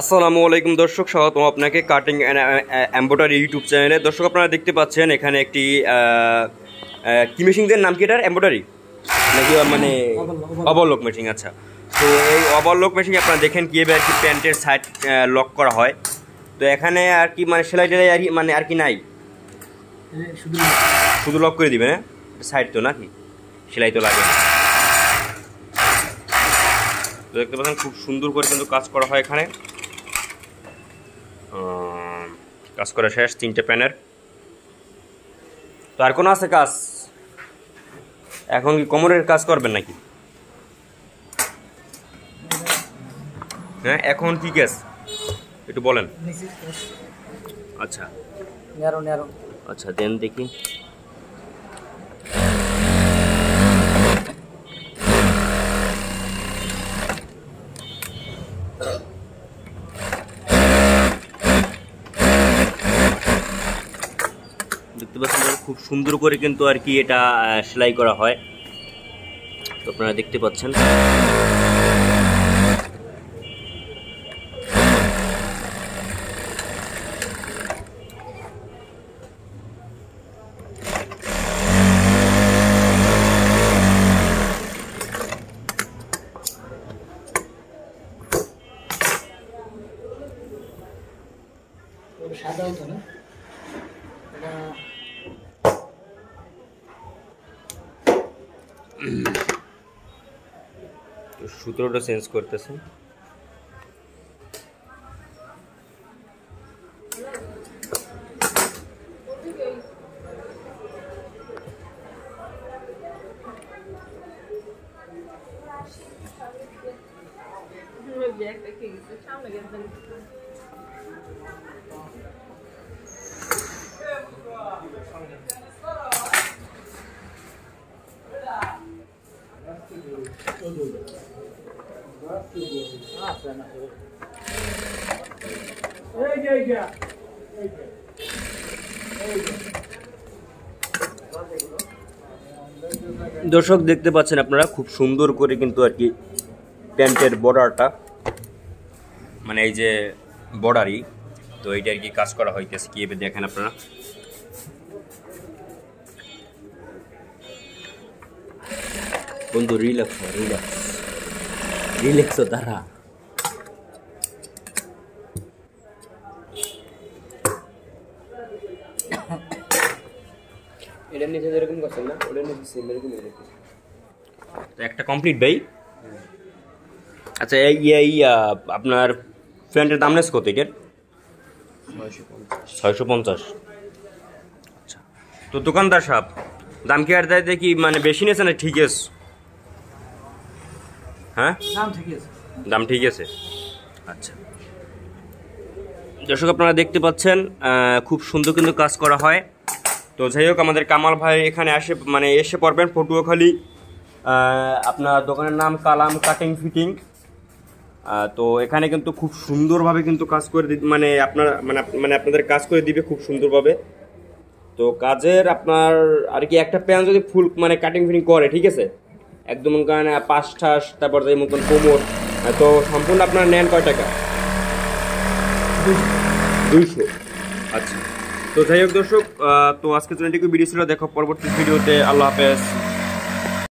আসসালামু আলাইকুম দর্শক, স্বাগতম আপনাকে কাটিং অ্যান্ড এমব্রয়ডারি ইউটিউব চ্যানেলে। দর্শক আপনারা দেখতে পাচ্ছেন এখানে একটি কি মেশিনদের নাম কি, এটার এমব্রয়ডারি নাকি মানে ওভারলক মেশিন। আচ্ছা, তো এই ওভারলক মেশিন আপনারা দেখেন কীভাবে আর কি প্যান্টের সাইড লক করা হয়। তো এখানে আর কি মানে সেলাই টেলাই আর কি মানে আর কি নাই, শুধু লক করে দিবেন। সাইড তো নাকি সেলাই তো লাগে না। তো দেখতে পাচ্ছেন খুব সুন্দর করে কিন্তু কাজ করা হয় এখানে। কাজ করা শেষ, 3টে প্যানের। তো আর কোনো আছে কাজ? এখন কি কোমরের কাজ করবেন নাকি? হ্যাঁ, এখন কি কাজ একটু বলেন। আচ্ছা আচ্ছা, দেন দেখি। দেখতে পাচ্ছেন খুব সুন্দর করে কিন্তু আর কি এটা সেলাই করা হয়। তো আপনারা দেখতে পাচ্ছেন সাদা হতো না, সূত্রটা চেঞ্জ করতেছেন। দর্শক দেখতে পাচ্ছেন আপনারা খুব সুন্দর করে কিন্তু আর কি প্যান্টের বর্ডারটা, মানে এই যে বর্ডারই, তো এইটা আর কি কাজ করা হইতেছে। কিভাবে দেখেন আপনারা। বন্ধু রিল্যাক্স রিল্যাক্স রিল্যাক্স তারা। এটার নিচে যেরকম করছেন না, ওটার নিচে সেম এরকম এরকম। তো একটা কমপ্লিট ভাই। আচ্ছা, এই আপনার প্যান্টের দাম নেস কত এটার? 650। আচ্ছা, তো দোকানদার সাহেব দাম কি আর দেয় কি মানে বেশি নিয়েছে না ঠিক আছে? হ্যাঁ, দাম ঠিক আছে। আচ্ছা দর্শক আপনারা দেখতে পাচ্ছেন খুব সুন্দর কিন্তু কাজ করা হয়। তো যাই হোক, আমাদের কামাল ভাই এখানে এসে পড়বেন পটুয়াখালী। আপনার দোকানের নাম কালাম কাটিং ফিটিং। তো এখানে কিন্তু খুব সুন্দরভাবে কিন্তু কাজ করে মানে আপনাদের কাজ করে দিবে খুব সুন্দরভাবে। তো কাজের আপনার আর কি একটা প্যান যদি ফুল মানে কাটিং ফিটিং করে, ঠিক আছে, একদম কারণ 5 ঠাস, তারপর যে মতন কোমর, তো সম্পূর্ণ আপনার নেন কয় টাকা? 200। আচ্ছা, তো যাই হোক দর্শক, তো আজকের জন্য এটুকু ভিডিও ছিল। দেখো পরবর্তী ভিডিওতে। আল্লাহ হাফেজ।